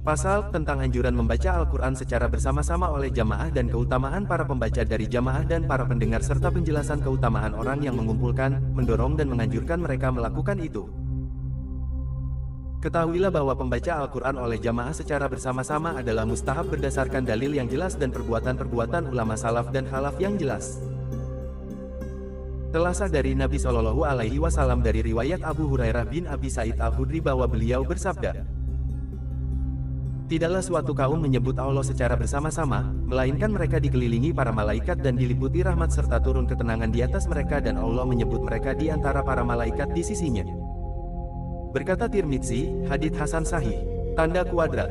Pasal tentang anjuran membaca Al-Quran secara bersama-sama oleh jamaah dan keutamaan para pembaca dari jamaah dan para pendengar serta penjelasan keutamaan orang yang mengumpulkan, mendorong dan menganjurkan mereka melakukan itu. Ketahuilah bahwa pembaca Al-Quran oleh jamaah secara bersama-sama adalah mustahab berdasarkan dalil yang jelas dan perbuatan-perbuatan ulama salaf dan khalaf yang jelas. Telah sah dari Nabi Shallallahu Alaihi Wasallam dari riwayat Abu Hurairah bin Abi Sa'id Al-Khudri bahwa beliau bersabda, "Tidaklah suatu kaum menyebut Allah secara bersama-sama, melainkan mereka dikelilingi para malaikat dan diliputi rahmat serta turun ketenangan di atas mereka dan Allah menyebut mereka di antara para malaikat di sisinya." Berkata Tirmidzi, hadits hasan sahih. Tanda kuadrat.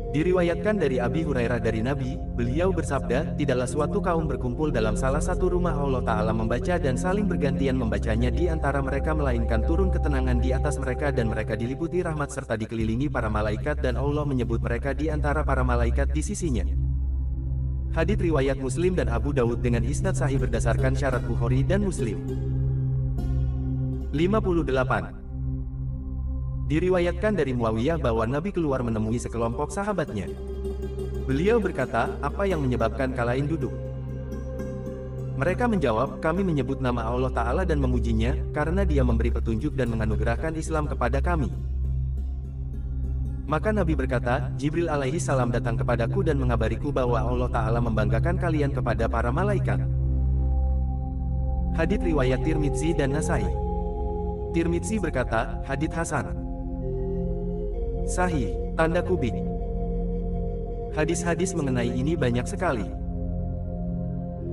Diriwayatkan dari Abi Hurairah dari Nabi, beliau bersabda, "Tidaklah suatu kaum berkumpul dalam salah satu rumah Allah Ta'ala membaca dan saling bergantian membacanya di antara mereka melainkan turun ketenangan di atas mereka dan mereka diliputi rahmat serta dikelilingi para malaikat dan Allah menyebut mereka di antara para malaikat di sisinya." Hadits riwayat Muslim dan Abu Dawud dengan isnad sahih berdasarkan syarat Bukhari dan Muslim. 58. Diriwayatkan dari Muawiyah bahwa Nabi keluar menemui sekelompok sahabatnya. Beliau berkata, "Apa yang menyebabkan kalian duduk?" Mereka menjawab, "Kami menyebut nama Allah Ta'ala dan memujinya, karena Dia memberi petunjuk dan menganugerahkan Islam kepada kami." Maka Nabi berkata, "Jibril alaihi salam datang kepadaku dan mengabariku bahwa Allah Ta'ala membanggakan kalian kepada para malaikat." Hadits riwayat Tirmidzi dan Nasai. Tirmidzi berkata, hadits hasan sahih, tanda kubik. Hadis-hadis mengenai ini banyak sekali.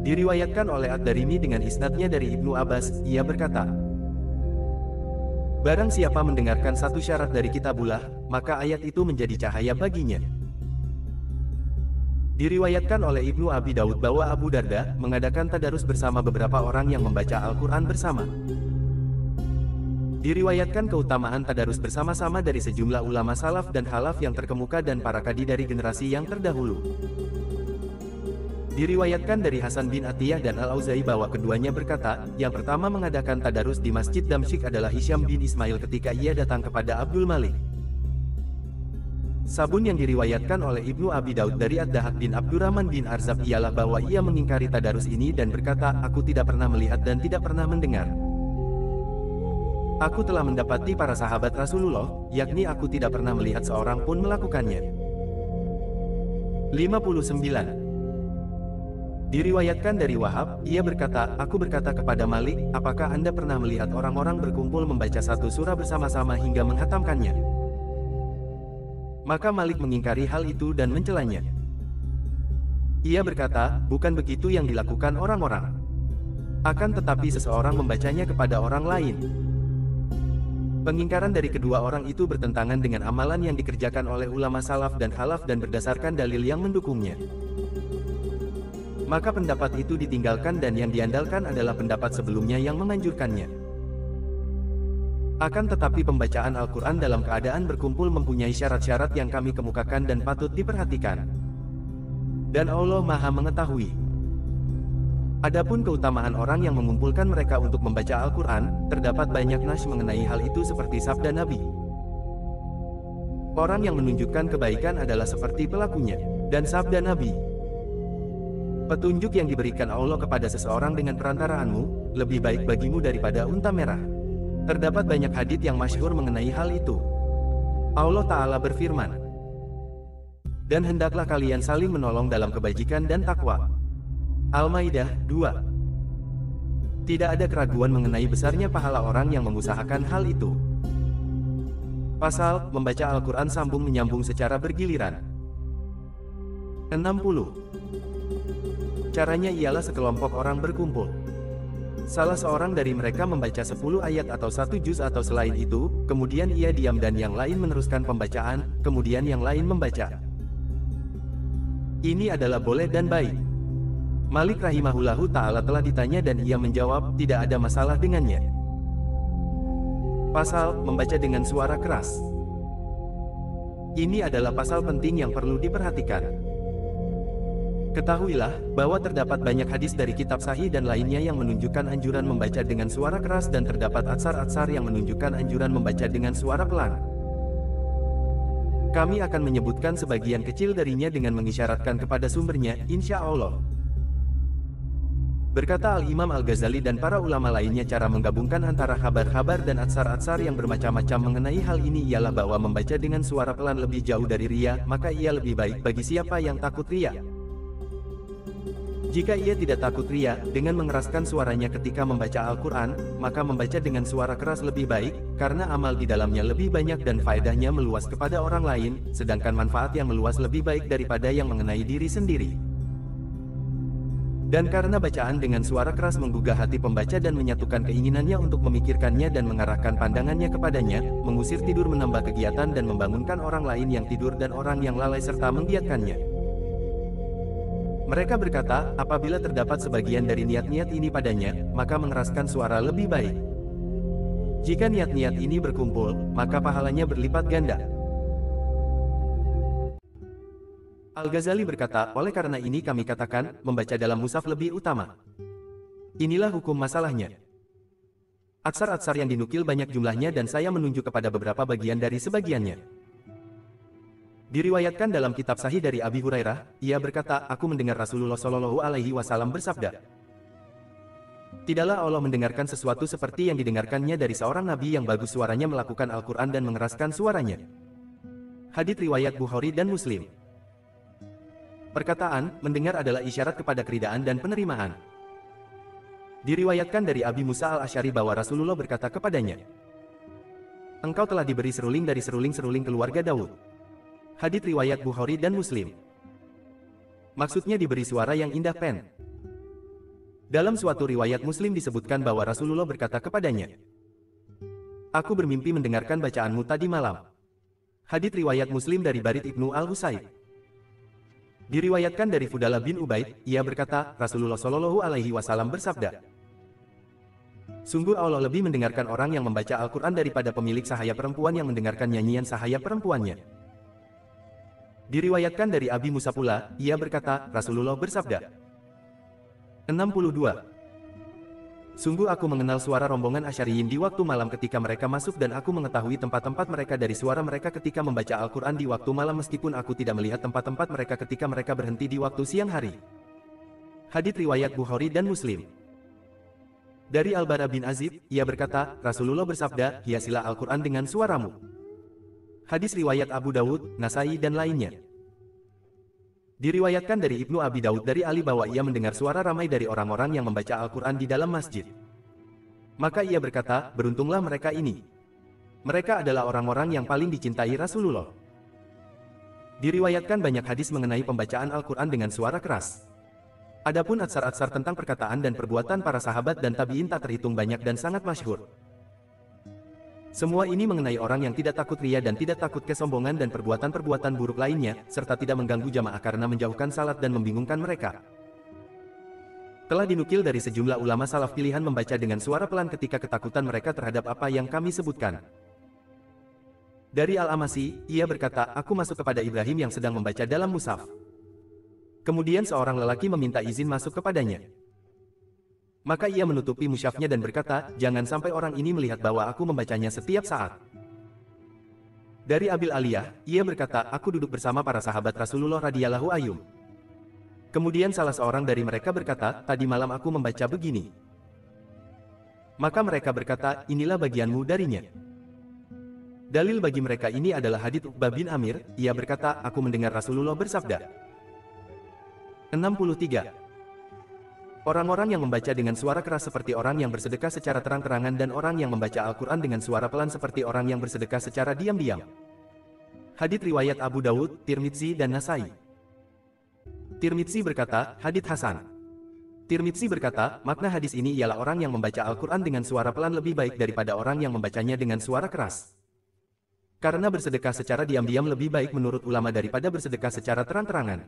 Diriwayatkan oleh Ad-Darimi dengan isnadnya dari Ibnu Abbas, ia berkata, "Barang siapa mendengarkan satu syarat dari kitabullah, maka ayat itu menjadi cahaya baginya." Diriwayatkan oleh Ibnu Abi Daud bahwa Abu Darda mengadakan tadarus bersama beberapa orang yang membaca Al-Quran bersama. Diriwayatkan keutamaan tadarus bersama-sama dari sejumlah ulama salaf dan khalaf yang terkemuka dan para qadi dari generasi yang terdahulu. Diriwayatkan dari Hasan bin Atiyah dan Al-Auza'i bahwa keduanya berkata, yang pertama mengadakan tadarus di Masjid Damsyik adalah Hisyam bin Ismail ketika ia datang kepada Abdul Malik. Sabun yang diriwayatkan oleh Ibnu Abi Daud dari Ad-Dahak bin Abdurrahman bin Arzab ialah bahwa ia mengingkari tadarus ini dan berkata, "Aku tidak pernah melihat dan tidak pernah mendengar. Aku telah mendapati para sahabat Rasulullah, yakni aku tidak pernah melihat seorang pun melakukannya." 59. Diriwayatkan dari Wahab, ia berkata, "Aku berkata kepada Malik, apakah Anda pernah melihat orang-orang berkumpul membaca satu surah bersama-sama hingga menghatamkannya?" Maka Malik mengingkari hal itu dan mencelanya. Ia berkata, "Bukan begitu yang dilakukan orang-orang. Akan tetapi seseorang membacanya kepada orang lain." Pengingkaran dari kedua orang itu bertentangan dengan amalan yang dikerjakan oleh ulama salaf dan khalaf dan berdasarkan dalil yang mendukungnya. Maka pendapat itu ditinggalkan dan yang diandalkan adalah pendapat sebelumnya yang menganjurkannya. Akan tetapi pembacaan Al-Quran dalam keadaan berkumpul mempunyai syarat-syarat yang kami kemukakan dan patut diperhatikan. Dan Allah Maha mengetahui. Adapun keutamaan orang yang mengumpulkan mereka untuk membaca Al-Quran, terdapat banyak nas mengenai hal itu seperti sabda Nabi. Orang yang menunjukkan kebaikan adalah seperti pelakunya. Dan sabda Nabi, "Petunjuk yang diberikan Allah kepada seseorang dengan perantaraanmu, lebih baik bagimu daripada unta merah." Terdapat banyak hadits yang masyhur mengenai hal itu. Allah Ta'ala berfirman, "Dan hendaklah kalian saling menolong dalam kebajikan dan takwa." Al-Maidah 2. Tidak ada keraguan mengenai besarnya pahala orang yang mengusahakan hal itu. Pasal, membaca Al-Quran sambung menyambung secara bergiliran. 60. Caranya ialah sekelompok orang berkumpul. Salah seorang dari mereka membaca 10 ayat atau 1 juz atau selain itu, kemudian ia diam dan yang lain meneruskan pembacaan, kemudian yang lain membaca. Ini adalah boleh dan baik. Malik rahimahullahu ta'ala telah ditanya dan ia menjawab, tidak ada masalah dengannya. Pasal, membaca dengan suara keras. Ini adalah pasal penting yang perlu diperhatikan. Ketahuilah, bahwa terdapat banyak hadis dari kitab sahih dan lainnya yang menunjukkan anjuran membaca dengan suara keras dan terdapat atsar-atsar yang menunjukkan anjuran membaca dengan suara pelan. Kami akan menyebutkan sebagian kecil darinya dengan mengisyaratkan kepada sumbernya, insya Allah. Berkata Al-Imam Al-Ghazali dan para ulama lainnya, cara menggabungkan antara kabar-kabar dan atsar-atsar yang bermacam-macam mengenai hal ini ialah bahwa membaca dengan suara pelan lebih jauh dari riya, maka ia lebih baik bagi siapa yang takut riya. Jika ia tidak takut riya, dengan mengeraskan suaranya ketika membaca Al-Quran, maka membaca dengan suara keras lebih baik, karena amal di dalamnya lebih banyak dan faedahnya meluas kepada orang lain, sedangkan manfaat yang meluas lebih baik daripada yang mengenai diri sendiri. Dan karena bacaan dengan suara keras menggugah hati pembaca dan menyatukan keinginannya untuk memikirkannya dan mengarahkan pandangannya kepadanya, mengusir tidur, menambah kegiatan dan membangunkan orang lain yang tidur dan orang yang lalai serta menggiatkannya. Mereka berkata, apabila terdapat sebagian dari niat-niat ini padanya, maka mengeraskan suara lebih baik. Jika niat-niat ini berkumpul, maka pahalanya berlipat ganda. Al-Ghazali berkata, oleh karena ini kami katakan, membaca dalam mushaf lebih utama. Inilah hukum masalahnya. Atsar-atsar yang dinukil banyak jumlahnya dan saya menunjuk kepada beberapa bagian dari sebagiannya. Diriwayatkan dalam kitab Sahih dari Abi Hurairah, ia berkata, aku mendengar Rasulullah Shallallahu Alaihi Wasallam bersabda, tidaklah Allah mendengarkan sesuatu seperti yang didengarkannya dari seorang nabi yang bagus suaranya melakukan Al-Quran dan mengeraskan suaranya. Hadits riwayat Bukhari dan Muslim. Perkataan mendengar adalah isyarat kepada keridaan dan penerimaan. Diriwayatkan dari Abi Musa Al-Asy'ari bahwa Rasulullah berkata kepadanya, engkau telah diberi seruling dari seruling-seruling keluarga Daud. Hadits riwayat Bukhari dan Muslim. Maksudnya diberi suara yang indah pen. Dalam suatu riwayat Muslim disebutkan bahwa Rasulullah berkata kepadanya, aku bermimpi mendengarkan bacaanmu tadi malam. Hadits riwayat Muslim dari Barid Ibnu Al-Husayb. Diriwayatkan dari Fudalah bin Ubaid, ia berkata, Rasulullah Shallallahu Alaihi Wasallam bersabda, sungguh Allah lebih mendengarkan orang yang membaca Al-Quran daripada pemilik sahaya perempuan yang mendengarkan nyanyian sahaya perempuannya. Diriwayatkan dari Abi Musa pula, ia berkata, Rasulullah bersabda, 62. Sungguh aku mengenal suara rombongan Asy'ariyin di waktu malam ketika mereka masuk dan aku mengetahui tempat-tempat mereka dari suara mereka ketika membaca Al-Quran di waktu malam meskipun aku tidak melihat tempat-tempat mereka ketika mereka berhenti di waktu siang hari. Hadits riwayat Bukhari dan Muslim. Dari Al-Bara bin Azib, ia berkata, Rasulullah bersabda, hiasilah Al-Quran dengan suaramu. Hadis riwayat Abu Dawud, Nasai dan lainnya. Diriwayatkan dari Ibnu Abi Daud dari Ali bahwa ia mendengar suara ramai dari orang-orang yang membaca Al-Quran di dalam masjid. Maka ia berkata, beruntunglah mereka ini. Mereka adalah orang-orang yang paling dicintai Rasulullah. Diriwayatkan banyak hadis mengenai pembacaan Al-Quran dengan suara keras. Adapun atsar-atsar tentang perkataan dan perbuatan para sahabat dan tabi'in tak terhitung banyak dan sangat masyhur. Semua ini mengenai orang yang tidak takut riya dan tidak takut kesombongan dan perbuatan-perbuatan buruk lainnya, serta tidak mengganggu jamaah karena menjauhkan salat dan membingungkan mereka. Telah dinukil dari sejumlah ulama salaf pilihan membaca dengan suara pelan ketika ketakutan mereka terhadap apa yang kami sebutkan. Dari Al-Amasi, ia berkata, aku masuk kepada Ibrahim yang sedang membaca dalam mushaf. Kemudian seorang lelaki meminta izin masuk kepadanya. Maka ia menutupi mushafnya dan berkata, jangan sampai orang ini melihat bahwa aku membacanya setiap saat. Dari Abil Aliyah, ia berkata, aku duduk bersama para sahabat Rasulullah radhiyallahu anhum. Kemudian salah seorang dari mereka berkata, tadi malam aku membaca begini. Maka mereka berkata, inilah bagianmu darinya. Dalil bagi mereka ini adalah hadits Uqbah bin Amir, ia berkata, aku mendengar Rasulullah bersabda. 63. Orang-orang yang membaca dengan suara keras seperti orang yang bersedekah secara terang-terangan dan orang yang membaca Al-Quran dengan suara pelan seperti orang yang bersedekah secara diam-diam. Hadits riwayat Abu Dawud, Tirmidzi dan Nasai. Tirmidzi berkata, hadits Hasan. Tirmidzi berkata, makna hadis ini ialah orang yang membaca Al-Quran dengan suara pelan lebih baik daripada orang yang membacanya dengan suara keras. Karena bersedekah secara diam-diam lebih baik menurut ulama daripada bersedekah secara terang-terangan.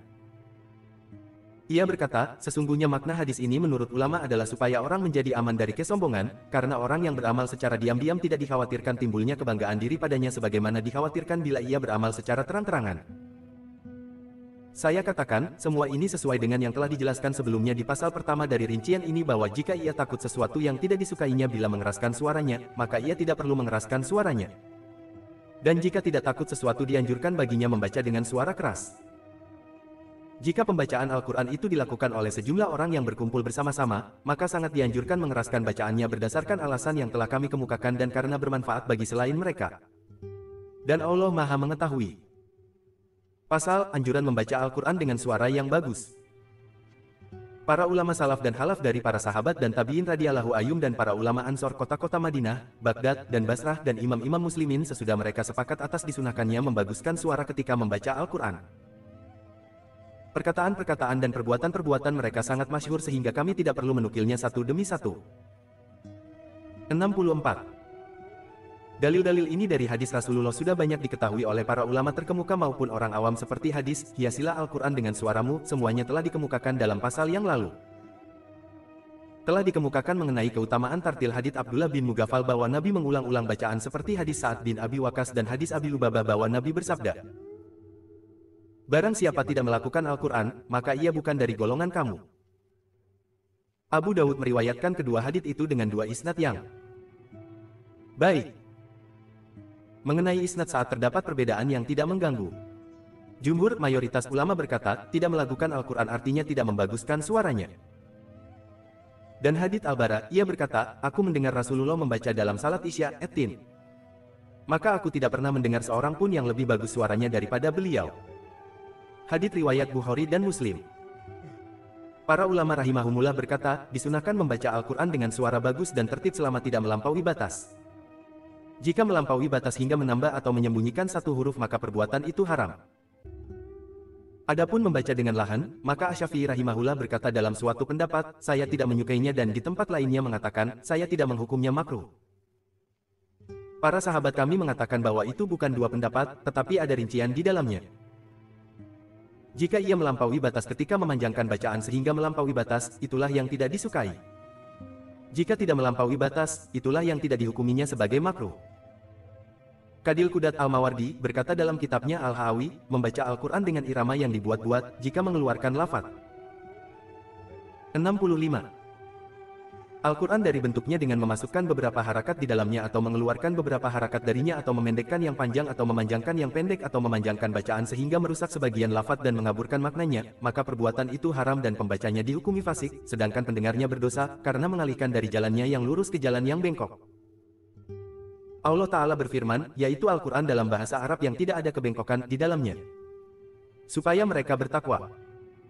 Ia berkata, sesungguhnya makna hadis ini menurut ulama adalah supaya orang menjadi aman dari kesombongan, karena orang yang beramal secara diam-diam tidak dikhawatirkan timbulnya kebanggaan diri padanya sebagaimana dikhawatirkan bila ia beramal secara terang-terangan. Saya katakan, semua ini sesuai dengan yang telah dijelaskan sebelumnya di pasal pertama dari rincian ini bahwa jika ia takut sesuatu yang tidak disukainya bila mengeraskan suaranya, maka ia tidak perlu mengeraskan suaranya. Dan jika tidak takut sesuatu dianjurkan baginya membaca dengan suara keras. Jika pembacaan Al-Quran itu dilakukan oleh sejumlah orang yang berkumpul bersama-sama, maka sangat dianjurkan mengeraskan bacaannya berdasarkan alasan yang telah kami kemukakan dan karena bermanfaat bagi selain mereka. Dan Allah Maha Mengetahui. Pasal anjuran membaca Al-Quran dengan suara yang bagus. Para ulama salaf dan halaf dari para sahabat dan tabi'in radhiyallahu anhum dan para ulama ansor kota-kota Madinah, Baghdad, dan Basrah dan imam-imam muslimin sesudah mereka sepakat atas disunahkannya membaguskan suara ketika membaca Al-Quran. Perkataan-perkataan dan perbuatan-perbuatan mereka sangat masyhur sehingga kami tidak perlu menukilnya satu demi satu. 64. Dalil-dalil ini dari hadis Rasulullah sudah banyak diketahui oleh para ulama terkemuka maupun orang awam seperti hadis, hiasilah Al-Quran dengan suaramu, semuanya telah dikemukakan dalam pasal yang lalu. Telah dikemukakan mengenai keutamaan tartil hadits Abdullah bin Mughaffal bahwa Nabi mengulang-ulang bacaan seperti hadis Sa'ad bin Abi Waqqas dan hadis Abi Lubabah bahwa Nabi bersabda, "Barang siapa tidak melakukan Al-Quran, maka ia bukan dari golongan kamu." Abu Dawud meriwayatkan kedua hadits itu dengan dua isnad yang baik. Mengenai isnad saat terdapat perbedaan yang tidak mengganggu. Jumhur mayoritas ulama berkata, tidak melakukan Al-Quran artinya tidak membaguskan suaranya. Dan hadits Al-Bara, ia berkata, aku mendengar Rasulullah membaca dalam salat Isya, etin. Maka aku tidak pernah mendengar seorang pun yang lebih bagus suaranya daripada beliau. Hadits riwayat Bukhari dan Muslim. Para ulama rahimahumullah berkata, disunahkan membaca Al-Quran dengan suara bagus dan tertib selama tidak melampaui batas. Jika melampaui batas hingga menambah atau menyembunyikan satu huruf maka perbuatan itu haram. Adapun membaca dengan lahan, maka Asy-Syafi'i rahimahullah berkata dalam suatu pendapat, saya tidak menyukainya dan di tempat lainnya mengatakan, saya tidak menghukumnya makruh. Para sahabat kami mengatakan bahwa itu bukan dua pendapat, tetapi ada rincian di dalamnya. Jika ia melampaui batas ketika memanjangkan bacaan sehingga melampaui batas, itulah yang tidak disukai. Jika tidak melampaui batas, itulah yang tidak dihukuminya sebagai makruh. Qadil Qudat Al-Mawardi berkata dalam kitabnya Al-Hawi, membaca Al-Quran dengan irama yang dibuat-buat, jika mengeluarkan lafaz. 65. Al-Quran dari bentuknya dengan memasukkan beberapa harakat di dalamnya atau mengeluarkan beberapa harakat darinya atau memendekkan yang panjang atau memanjangkan yang pendek atau memanjangkan bacaan sehingga merusak sebagian lafaz dan mengaburkan maknanya, maka perbuatan itu haram dan pembacanya dihukumi fasik, sedangkan pendengarnya berdosa, karena mengalihkan dari jalannya yang lurus ke jalan yang bengkok. Allah Ta'ala berfirman, yaitu Al-Quran dalam bahasa Arab yang tidak ada kebengkokan di dalamnya. Supaya mereka bertakwa.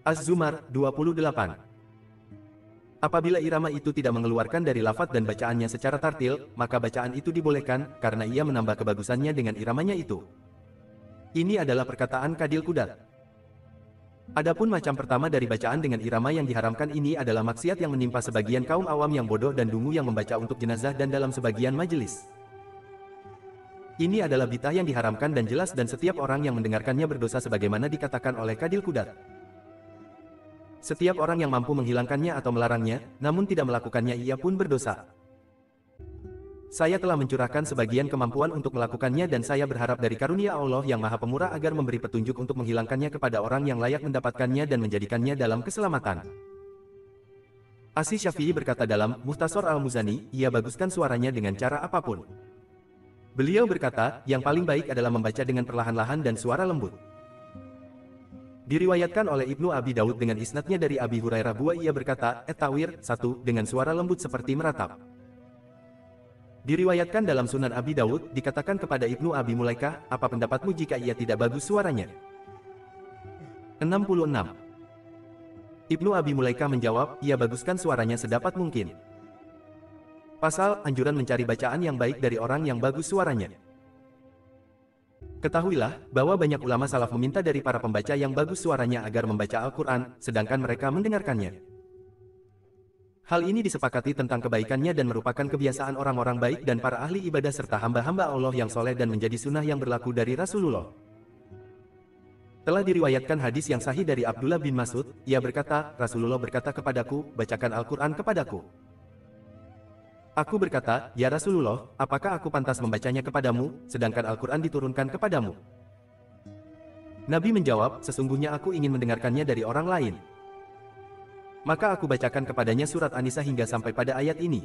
Az-Zumar 28. Apabila irama itu tidak mengeluarkan dari lafaz dan bacaannya secara tartil, maka bacaan itu dibolehkan, karena ia menambah kebagusannya dengan iramanya itu. Ini adalah perkataan Qadil Qudat. Adapun macam pertama dari bacaan dengan irama yang diharamkan ini adalah maksiat yang menimpa sebagian kaum awam yang bodoh dan dungu yang membaca untuk jenazah dan dalam sebagian majelis. Ini adalah bid'ah yang diharamkan dan jelas dan setiap orang yang mendengarkannya berdosa sebagaimana dikatakan oleh Qadil Qudat. Setiap orang yang mampu menghilangkannya atau melarangnya, namun tidak melakukannya ia pun berdosa. Saya telah mencurahkan sebagian kemampuan untuk melakukannya dan saya berharap dari karunia Allah yang Maha Pemurah agar memberi petunjuk untuk menghilangkannya kepada orang yang layak mendapatkannya dan menjadikannya dalam keselamatan. Asy-Syafi'i berkata dalam Mukhtasar Al-Muzani, ia baguskan suaranya dengan cara apapun. Beliau berkata, yang paling baik adalah membaca dengan perlahan-lahan dan suara lembut. Diriwayatkan oleh Ibnu Abi Daud dengan isnadnya dari Abi Hurairah bahwa ia berkata, et-tawir, satu, dengan suara lembut seperti meratap. Diriwayatkan dalam Sunan Abi Daud, dikatakan kepada Ibnu Abi Mulaikah, apa pendapatmu jika ia tidak bagus suaranya? 66. Ibnu Abi Mulaikah menjawab, ia baguskan suaranya sedapat mungkin. Pasal, anjuran mencari bacaan yang baik dari orang yang bagus suaranya. Ketahuilah, bahwa banyak ulama salaf meminta dari para pembaca yang bagus suaranya agar membaca Al-Quran, sedangkan mereka mendengarkannya. Hal ini disepakati tentang kebaikannya dan merupakan kebiasaan orang-orang baik dan para ahli ibadah serta hamba-hamba Allah yang soleh dan menjadi sunnah yang berlaku dari Rasulullah. Telah diriwayatkan hadis yang sahih dari Abdullah bin Mas'ud, ia berkata, Rasulullah berkata kepadaku, bacakan Al-Quran kepadaku. Aku berkata, ya Rasulullah, apakah aku pantas membacanya kepadamu, sedangkan Al-Quran diturunkan kepadamu? Nabi menjawab, sesungguhnya aku ingin mendengarkannya dari orang lain. Maka aku bacakan kepadanya surat An-Nisa hingga sampai pada ayat ini.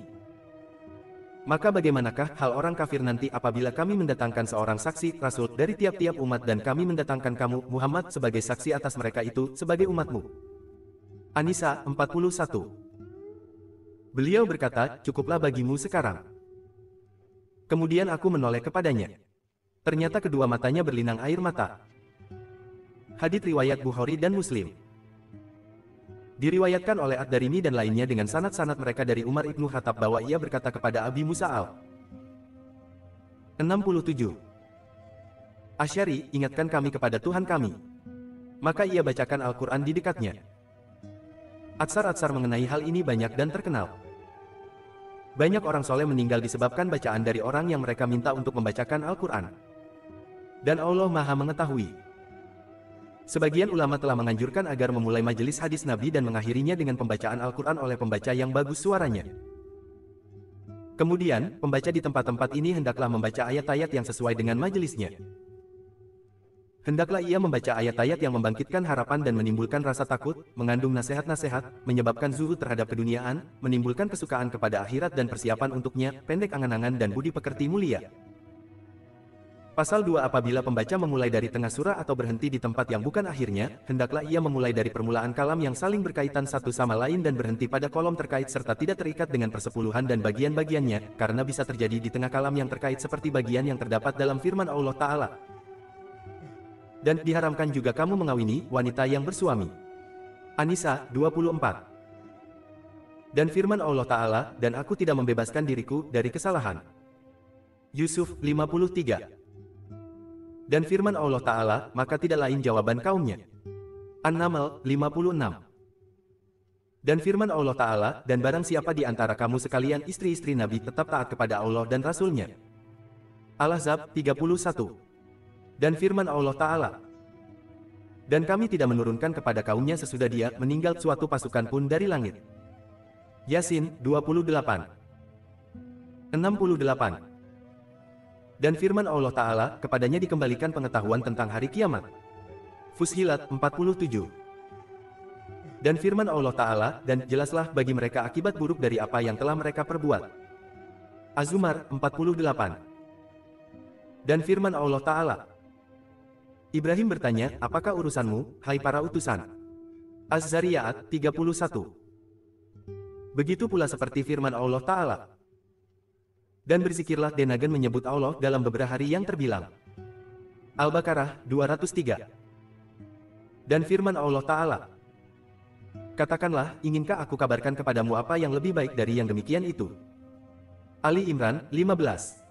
Maka bagaimanakah hal orang kafir nanti apabila kami mendatangkan seorang saksi, rasul, dari tiap-tiap umat dan kami mendatangkan kamu, Muhammad, sebagai saksi atas mereka itu, sebagai umatmu. An-Nisa 41. Beliau berkata, cukuplah bagimu sekarang. Kemudian aku menoleh kepadanya. Ternyata kedua matanya berlinang air mata. Hadits riwayat Bukhari dan Muslim. Diriwayatkan oleh Ad-Darimi dan lainnya dengan sanad-sanad mereka dari Umar ibnu Khattab bahwa ia berkata kepada Abi Musa al-67. Asy'ari, ingatkan kami kepada Tuhan kami. Maka ia bacakan Al-Quran di dekatnya. Atsar-atsar mengenai hal ini banyak dan terkenal. Banyak orang soleh meninggal disebabkan bacaan dari orang yang mereka minta untuk membacakan Al-Quran. Dan Allah Maha mengetahui. Sebagian ulama telah menganjurkan agar memulai majelis hadis Nabi dan mengakhirinya dengan pembacaan Al-Quran oleh pembaca yang bagus suaranya. Kemudian, pembaca di tempat-tempat ini hendaklah membaca ayat-ayat yang sesuai dengan majelisnya. Hendaklah ia membaca ayat-ayat yang membangkitkan harapan dan menimbulkan rasa takut, mengandung nasihat-nasihat, menyebabkan zuhud terhadap keduniaan, menimbulkan kesukaan kepada akhirat dan persiapan untuknya, pendek angan-angan dan budi pekerti mulia. Pasal 2. Apabila pembaca memulai dari tengah surah atau berhenti di tempat yang bukan akhirnya, hendaklah ia memulai dari permulaan kalam yang saling berkaitan satu sama lain dan berhenti pada kolom terkait serta tidak terikat dengan persepuluhan dan bagian-bagiannya, karena bisa terjadi di tengah kalam yang terkait seperti bagian yang terdapat dalam firman Allah Ta'ala. Dan diharamkan juga kamu mengawini wanita yang bersuami. An-Nisa 24. Dan firman Allah Ta'ala, dan aku tidak membebaskan diriku dari kesalahan. Yusuf 53. Dan firman Allah Ta'ala, maka tidak lain jawaban kaumnya. An-Naml 56. Dan firman Allah Ta'ala, dan barang siapa di antara kamu sekalian istri-istri Nabi tetap taat kepada Allah dan Rasul-Nya. Al-Ahzab 31. Dan firman Allah Ta'ala, dan kami tidak menurunkan kepada kaumnya sesudah dia meninggal suatu pasukan pun dari langit. Yasin 28. 68. Dan firman Allah Ta'ala, kepadanya dikembalikan pengetahuan tentang hari kiamat. Fussilat 47. Dan firman Allah Ta'ala, dan jelaslah bagi mereka akibat buruk dari apa yang telah mereka perbuat. Az-Zumar 48. Dan firman Allah Ta'ala, Ibrahim bertanya, apakah urusanmu, hai para utusan? Az-Zariyat 31. Begitu pula seperti firman Allah Ta'ala. Dan berzikirlah Denagen menyebut Allah dalam beberapa hari yang terbilang. Al-Baqarah 203. Dan firman Allah Ta'ala, katakanlah, inginkah aku kabarkan kepadamu apa yang lebih baik dari yang demikian itu? Ali Imran 15.